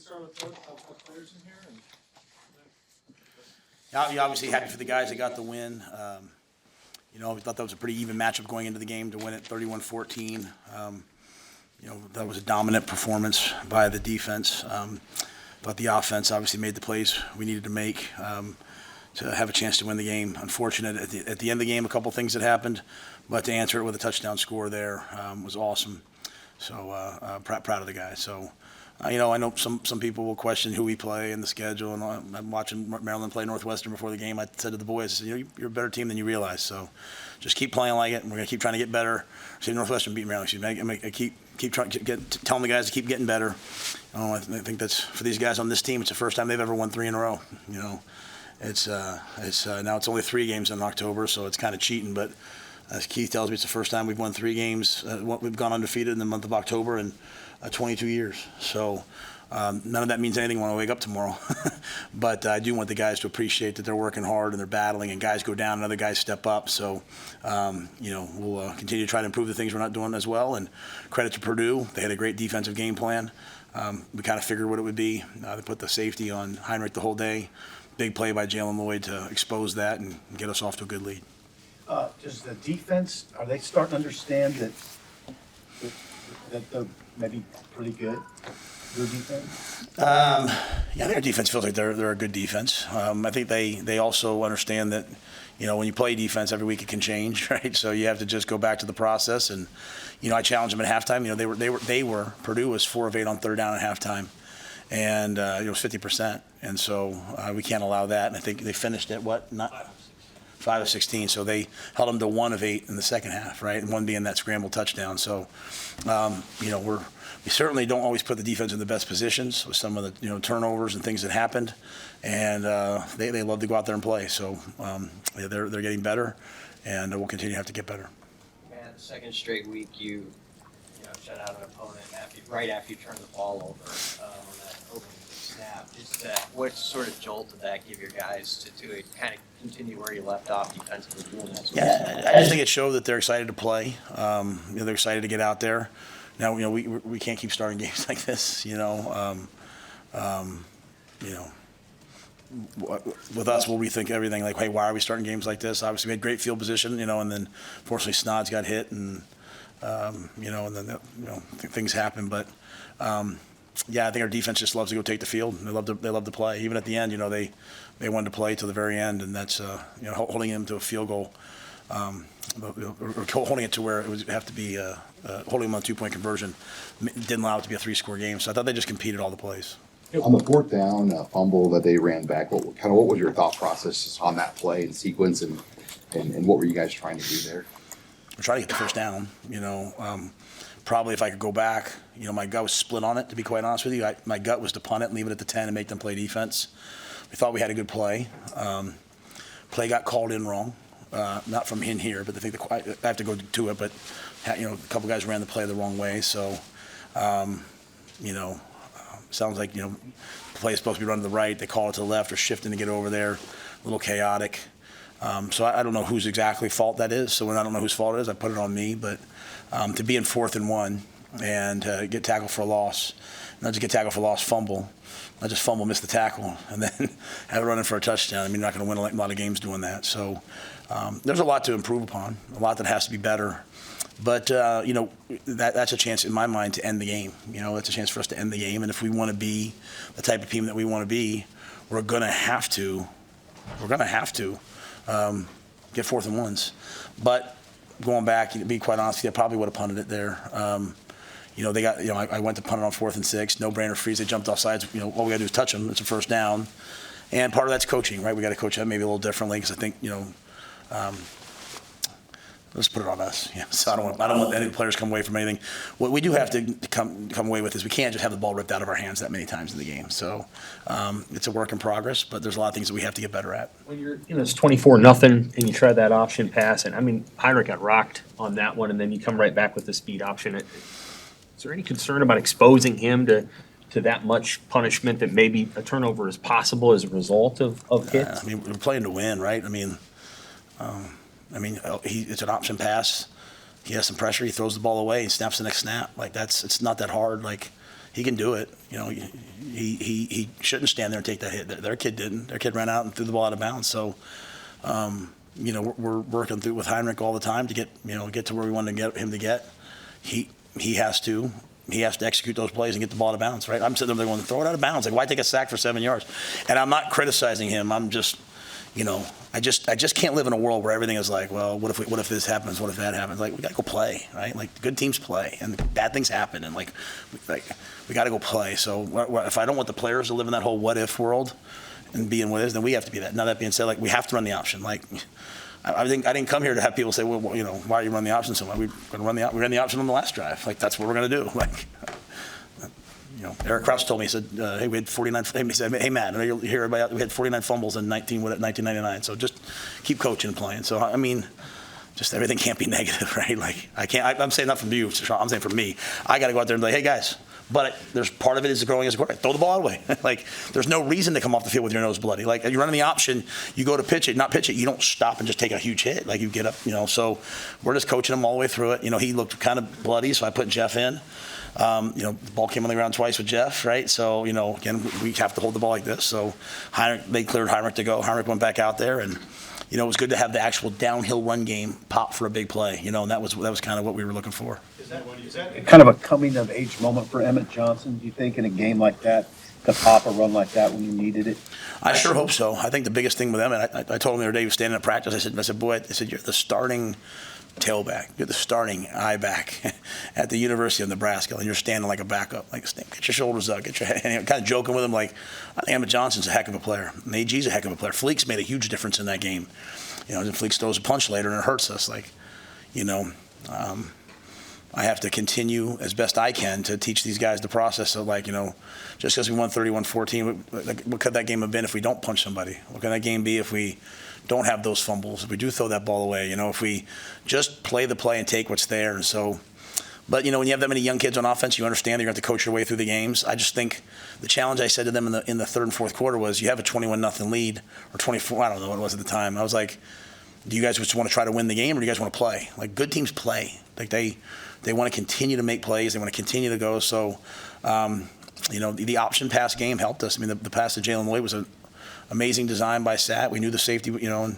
start with players in here? You're obviously happy for the guys that got the win. We thought that was a pretty even matchup going into the game to win it 31-14. That was a dominant performance by the defense. But the offense obviously made the plays we needed to make to have a chance to win the game. Unfortunate at the end of the game, a couple things that happened, but to answer it with a touchdown score there was awesome. So proud of the guys. So. I know some people will question who we play and the schedule, and I'm watching Maryland play Northwestern before the game. I said to the boys, you're a better team than you realize, so just keep playing like it, and we're going to keep trying to get better. See, Northwestern beat Maryland. I keep trying to telling the guys to keep getting better. I think that's for these guys on this team. It's the first time they've ever won 3 in a row. It's now it's only 3 games in October, so it's kind of cheating, but as Keith tells me, it's the first time we've won 3 games. We've gone undefeated in the month of October in 22 years. So none of that means anything when I wake up tomorrow. But I do want the guys to appreciate that they're working hard and they're battling, and guys go down and other guys step up. So, we'll continue to try to improve the things we're not doing as well. And credit to Purdue. They had a great defensive game plan. We kind of figured what it would be. They put the safety on Heinrich the whole day. Big play by Jalen Lloyd to expose that and get us off to a good lead. Does the defense, are they starting to understand that they're maybe pretty good? Your defense? Their defense feels like they're a good defense. I think they also understand that, when you play defense every week it can change, right? So you have to just go back to the process. And, I challenged them at halftime. Purdue was 4 of 8 on third down at halftime. And it was 50%. And so we can't allow that. And I think they finished at 5 of 16, so they held them to 1 of 8 in the second half, right? And 1 being that scramble touchdown. So, we certainly don't always put the defense in the best positions with some of the turnovers and things that happened, and they love to go out there and play. So they're getting better, and we'll continue to have to get better. Man, the second straight week you shut out an opponent right after you turned the ball over on that opening snap. Just what sort of jolt did that give your guys to kind of continue where you left off defensively doing that? Yeah, I just think it showed that they're excited to play. They're excited to get out there. Now, we can't keep starting games like this. With us, we'll rethink everything. Like, hey, why are we starting games like this? Obviously, we had great field position, and then fortunately Snods got hit, and and then things happen. But I think our defense just loves to go take the field. They love to play. Even at the end, they wanted to play to the very end, and that's holding them to a field goal, or holding it to where it would have to be holding them on a 2-point conversion. Didn't allow it to be a 3-score game. So I thought they just competed all the plays. On the 4th down fumble that they ran back, what was your thought process on that play and sequence, and what were you guys trying to do there? We're trying to get the first down. Probably if I could go back, my gut was split on it, to be quite honest with you. My gut was to punt it and leave it at the 10 and make them play defense. We thought we had a good play. Play got called in wrong, not from in here, but I have to go to it. But a couple guys ran the play the wrong way, so sounds like the play is supposed to be run to the right. They call it to the left or shifting to get over there. A little chaotic. So I don't know whose exactly fault that is. So when I don't know whose fault it is, I put it on me. But to be in 4th and 1 and get tackled for a loss, not just get tackled for a loss, fumble, not just fumble, miss the tackle, and then have it running for a touchdown. You're not going to win a lot of games doing that. So there's a lot to improve upon, a lot that has to be better. But, that's a chance in my mind to end the game. It's a chance for us to end the game. And if we want to be the type of team that we want to be, we're going to have to get 4th and 1s. But going back, to be quite honest, I probably would have punted it there. They got, I went to punt it on 4th and 6, no brainer freeze. They jumped off sides. All we got to do is touch them. It's a first down. And part of that's coaching, right? We got to coach that maybe a little differently because I think, let's put it on us. So I don't want any players come away from anything. What we do have to come away with is we can't just have the ball ripped out of our hands that many times in the game. So it's a work in progress, but there's a lot of things that we have to get better at. When you're, it's 24-0, and you try that option pass, and Heinrich got rocked on that one, and then you come right back with the speed option. Is there any concern about exposing him to that much punishment that maybe a turnover is possible as a result of hits? We're playing to win, right? It's an option pass. He has some pressure. He throws the ball away. He snaps the next snap. It's not that hard. He can do it. You know, he shouldn't stand there and take that hit. Their kid didn't. Their kid ran out and threw the ball out of bounds. So, you know, we're working through with Heinrich all the time to get to where we want to get him to get. He has to execute those plays and get the ball out of bounds, right? I'm sitting there going, throw it out of bounds. Like, why take a sack for 7 yards? And I'm not criticizing him. I'm just, you know, I just can't live in a world where everything is like, well, what if this happens? What if that happens? Like, we got to go play, right? Like, good teams play, and bad things happen, and like we got to go play. So if I don't want the players to live in that whole what if world and be in what is, then we have to be that. Now, that being said, like, we have to run the option. Like, I didn't come here to have people say, well, you know, why are you running the option so much? We ran the option on the last drive. Like, that's what we're going to do. Like, you know, Eric Krause told me, he said, hey, we had 49. He said, hey, Matt, I know you hear everybody, we had 49 fumbles in 1999. So just keep coaching and playing. So, I mean, just everything can't be negative, right? Like, I'm saying not from you, I'm saying from me. I got to go out there and be like, hey, guys. But there's part of it is growing as a quarterback. Throw the ball away. Like, there's no reason to come off the field with your nose bloody. Like, you're running the option, you go to pitch it, you don't stop and just take a huge hit. Like, you get up, you know. So we're just coaching him all the way through it. You know, he looked kind of bloody, so I put Jeff in. You know, the ball came on the ground twice with Jeff, right? So, you know, again, we have to hold the ball like this. So they cleared Heinrich to go. Heinrich went back out there, and, you know, it was good to have the actual downhill run game pop for a big play. You know, and that was kind of what we were looking for. Is that kind of a coming-of-age moment for Emmett Johnson, do you think, in a game like that, to pop a run like that when you needed it? I sure hope so. I think the biggest thing with Emmett, I told him the other day, he was standing at practice, I said, boy, you're the starting tailback. You're the starting eye back at the University of Nebraska, and you're standing like a backup. Like, get your shoulders up, get your head. And kind of joking with him, like, I think Emmett Johnson's a heck of a player. And AG's a heck of a player. Fleek's made a huge difference in that game. You know, and Fleek throws a punch later and it hurts us. Like, you know, I have to continue as best I can to teach these guys the process of, like, you know, just because we won 31-14, what could that game have been if we don't punch somebody? What can that game be if we don't have those fumbles, if we do throw that ball away, you know, if we just play the play and take what's there? And so, but, you know, when you have that many young kids on offense, you understand that you're going to have to coach your way through the games. I just think the challenge I said to them in the third and fourth quarter was, you have a 21-0 lead, or 24, I don't know what it was at the time. I was like, do you guys just want to try to win the game, or do you guys want to play? Like, good teams play. Like, they want to continue to make plays. They want to continue to go. So, you know, the option pass game helped us. I mean, the pass to Jalen Lloyd was an amazing design by Sat. We knew the safety, you know, and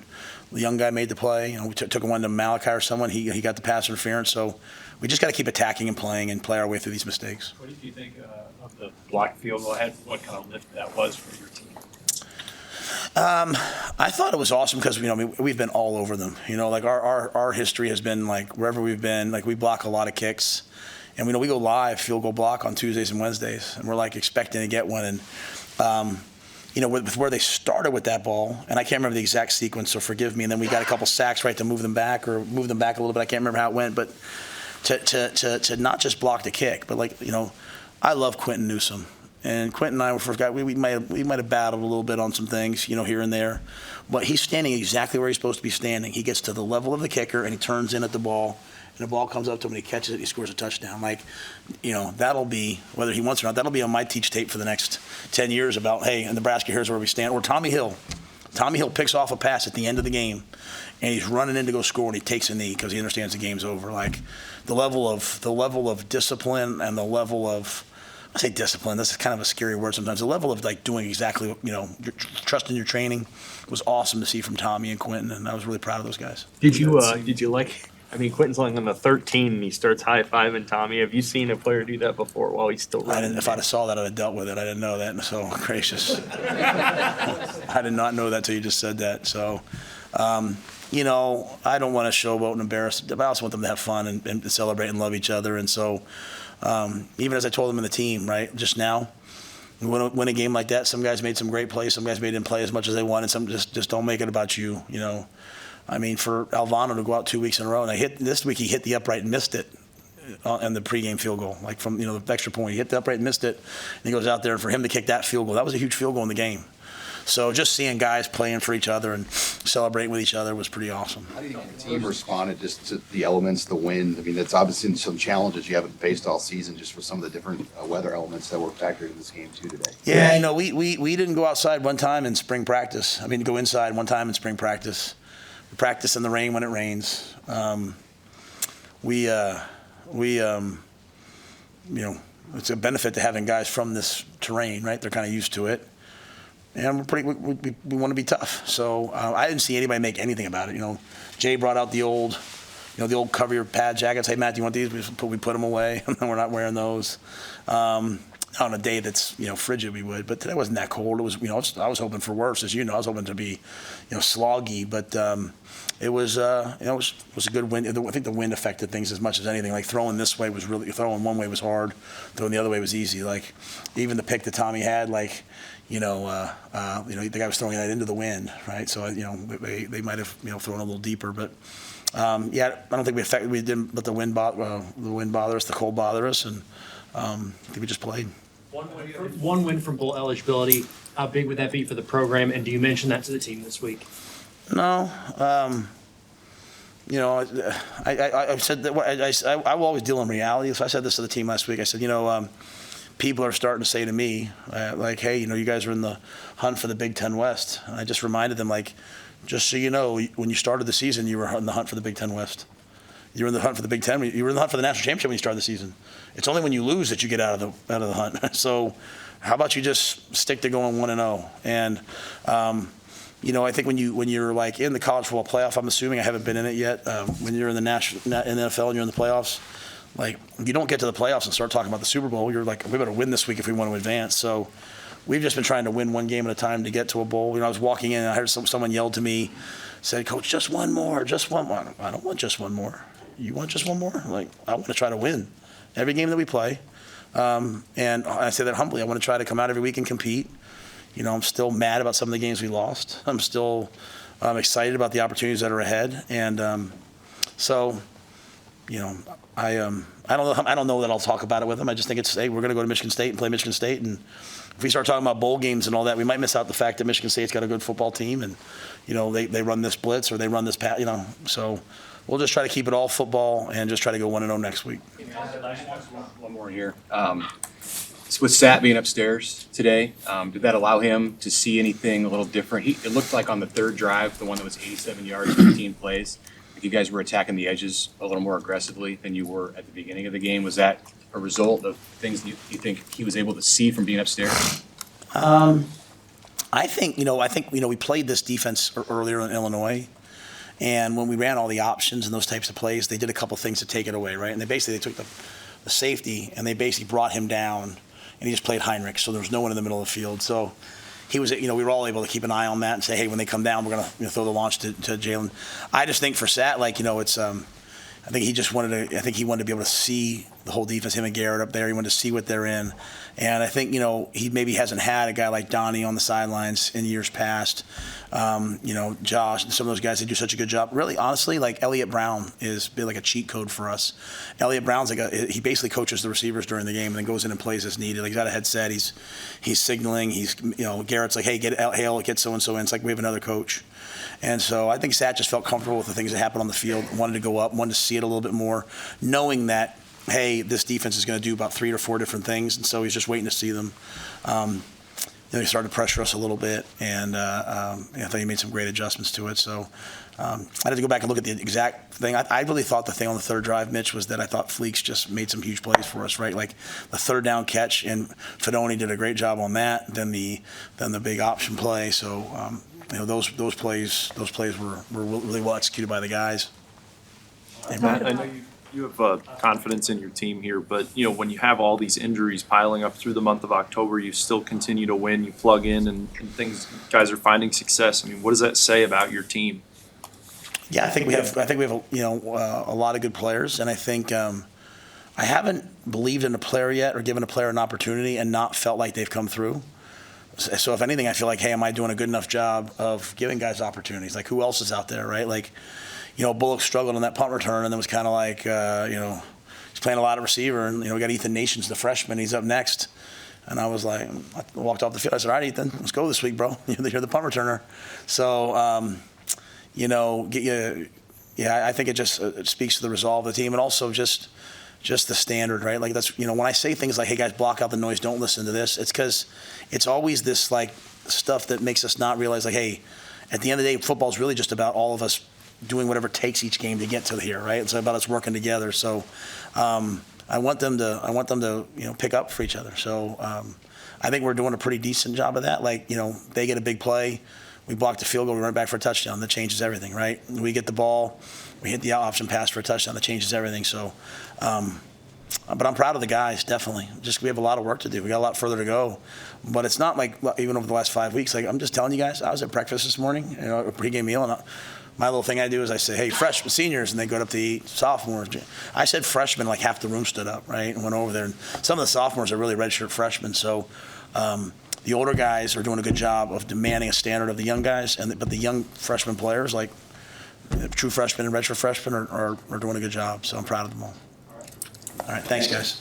the young guy made the play. You know, we took one to Malachi or someone. He got the pass interference. So we just got to keep attacking and playing and play our way through these mistakes. What did you think of the block field goal? What kind of lift that was for your team? I thought it was awesome because, you know, I mean, we've been all over them. You know, like our history has been, like, wherever we've been, like, we block a lot of kicks. And we go live field goal block on Tuesdays and Wednesdays, and we're, like, expecting to get one. And, you know, with where they started with that ball, and I can't remember the exact sequence, so forgive me. And then we got a couple sacks, right, to move them back a little bit. I can't remember how it went, but to not just block the kick, but, like, you know, I love Quintin Newsome. And Quintin and I were first guys. We might have battled a little bit on some things, you know, here and there, but he's standing exactly where he's supposed to be standing. He gets to the level of the kicker and he turns in at the ball, and the ball comes up to him and he catches it. He scores a touchdown. Like, you know, that'll be, whether he wants it or not, that'll be on my teach tape for the next 10 years about, hey, in Nebraska, here's where we stand. Or Tommy Hill picks off a pass at the end of the game, and he's running in to go score, and he takes a knee because he understands the game's over. Like, the level of discipline and the level of, I say discipline, this is kind of a scary word sometimes. The level of, like, doing exactly, you know, trusting your training was awesome to see from Tommy and Quintin, and I was really proud of those guys. Did you like, I mean, Quinton's like on the 13 and he starts high-fiving Tommy. Have you seen a player do that before while he's still running? If I'd have saw that, I'd have dealt with it. I didn't know that, and so gracious. I did not know that till you just said that. So, you know, I don't want to showboat and embarrass, but I also want them to have fun and celebrate and love each other. And so, even as I told them in the team, right, just now, win a game like that, some guys made some great plays, some guys didn't play as much as they wanted, some just don't make it about you, you know. I mean, for Alvano to go out 2 weeks in a row, and this week he hit the upright and missed it on the pregame field goal, like from, you know, the extra point. He hit the upright and missed it, and he goes out there, and for him to kick that field goal, that was a huge field goal in the game. So just seeing guys playing for each other and celebrating with each other was pretty awesome. How do you think the team responded just to the elements, the wind? I mean, that's obviously some challenges you haven't faced all season just for some of the different weather elements that were factored in this game too today. Yeah, you know, we didn't go outside one time in spring practice. I mean, go inside one time in spring practice. We practice in the rain when it rains. You know, it's a benefit to having guys from this terrain, right? They're kind of used to it. And we want to be tough. So I didn't see anybody make anything about it. Jay brought out the old cover your pad jackets. Hey, Matt, do you want these? We put them away. We're not wearing those. On a day that's frigid, we would. But today wasn't that cold. It was I was hoping for worse, as you know. I was hoping to be sloggy, but it was it was a good wind. I think the wind affected things as much as anything. Like throwing this way was really throwing one way was hard, throwing the other way was easy. Like even the pick that Tommy had, like the guy was throwing that into the wind, right? So they might have thrown a little deeper, but. I don't think we didn't let the wind bother us, the cold bother us, and I think we just played. One win from bowl eligibility. How big would that be for the program? And do you mention that to the team this week? No, I said that I will always deal in reality. So I said this to the team last week. I said, people are starting to say to me, like, hey, you guys are in the hunt for the Big Ten West. And I just reminded them, like, just so you know, when you started the season, you were in the hunt for the Big Ten West. You were in the hunt for the Big Ten. You were in the hunt for the national championship when you started the season. It's only when you lose that you get out of the hunt. So, how about you just stick to going 1-0? And I think when you're like in the college football playoff, I'm assuming I haven't been in it yet. When you're in the NFL and you're in the playoffs, like you don't get to the playoffs and start talking about the Super Bowl. You're like, we better win this week if we want to advance. So. We've just been trying to win one game at a time to get to a bowl. I was walking in and I heard someone yelled to me, said, "Coach, just one more, just one more." I don't want just one more. You want just one more? Like, I want to try to win every game that we play. And I say that humbly. I want to try to come out every week and compete. I'm still mad about some of the games we lost. I'm still excited about the opportunities that are ahead. And I don't know that I'll talk about it with them. I just think it's, hey, we're going to go to Michigan State and play Michigan State. And if we start talking about bowl games and all that, we might miss out the fact that Michigan State's got a good football team and, they run this blitz or they run this pass, So we'll just try to keep it all football and just try to go 1-0 next week. One more here. With Sat being upstairs today, did that allow him to see anything a little different? It looked like on the third drive, the one that was 87 yards, 15 plays, you guys were attacking the edges a little more aggressively than you were at the beginning of the game. Was that a result of things you think he was able to see from being upstairs? I think we played this defense earlier in Illinois, and when we ran all the options and those types of plays, they did a couple things to take it away, right? And they took the safety and they basically brought him down, and he just played Heinrich, so there was no one in the middle of the field. So he was, we were all able to keep an eye on that and say, hey, when they come down, we're going to throw the launch to Jalen. I just think for Sat, it's I think he wanted to be able to see the whole defense, him and Garrett up there. He wanted to see what they're in. And I think, he maybe hasn't had a guy like Donnie on the sidelines in years past. Josh and some of those guys, they do such a good job. Really, honestly, like Elliott Brown is been like a cheat code for us. Elliott Brown's he basically coaches the receivers during the game and then goes in and plays as needed. Like he's got a headset, he's signaling, Garrett's like, hey, get so-and-so in. It's like we have another coach. And so I think Sat just felt comfortable with the things that happened on the field, wanted to go up, wanted to see it a little bit more, knowing that, hey, this defense is going to do about 3 or 4 different things, and so he's just waiting to see them. He started to pressure us a little bit, and I thought he made some great adjustments to it. So I had to go back and look at the exact thing. I really thought the thing on the third drive, Mitch, was that I thought Fleeks just made some huge plays for us, right? Like the third down catch, and Fedoni did a great job on that. Then the big option play. So those plays were really well executed by the guys. Matt, I know you have confidence in your team here, but when you have all these injuries piling up through the month of October, you still continue to win. You plug in, and things. Guys are finding success. I mean, what does that say about your team? Yeah, I think we have a lot of good players, and I think I haven't believed in a player yet or given a player an opportunity and not felt like they've come through. So if anything, I feel like, hey, am I doing a good enough job of giving guys opportunities? Like, who else is out there, right? Like, Bullock struggled on that punt return, and then was kind of like, he's playing a lot of receiver, and we got Ethan Nations, the freshman, he's up next. And I was like, I walked off the field. I said, all right, Ethan, let's go this week, bro. You're the punt returner. So, I think it speaks to the resolve of the team, and also just the standard, right? Like that's, when I say things like, hey guys, block out the noise, don't listen to this, it's because it's always this like stuff that makes us not realize like, hey, at the end of the day, football is really just about all of us doing whatever it takes each game to get to here, right? It's about us working together. So I I want them to pick up for each other. So I think we're doing a pretty decent job of that. Like, they get a big play, we block the field goal, we run it back for a touchdown. That changes everything, right? We get the ball, we hit the out option pass for a touchdown. That changes everything. So, but I'm proud of the guys, definitely. Just we have a lot of work to do. We got a lot further to go. But it's not like even over the last 5 weeks. Like I'm just telling you guys, I was at breakfast this morning, a pregame meal, and my little thing I do is I say, hey, freshmen, seniors, and they go up to eat sophomores. I said freshmen, like half the room stood up, right, and went over there. And some of the sophomores are really redshirt freshmen. So the older guys are doing a good job of demanding a standard of the young guys, but the young freshman players, like true freshmen and redshirt freshmen, are doing a good job. So I'm proud of them all. All right, thanks, guys.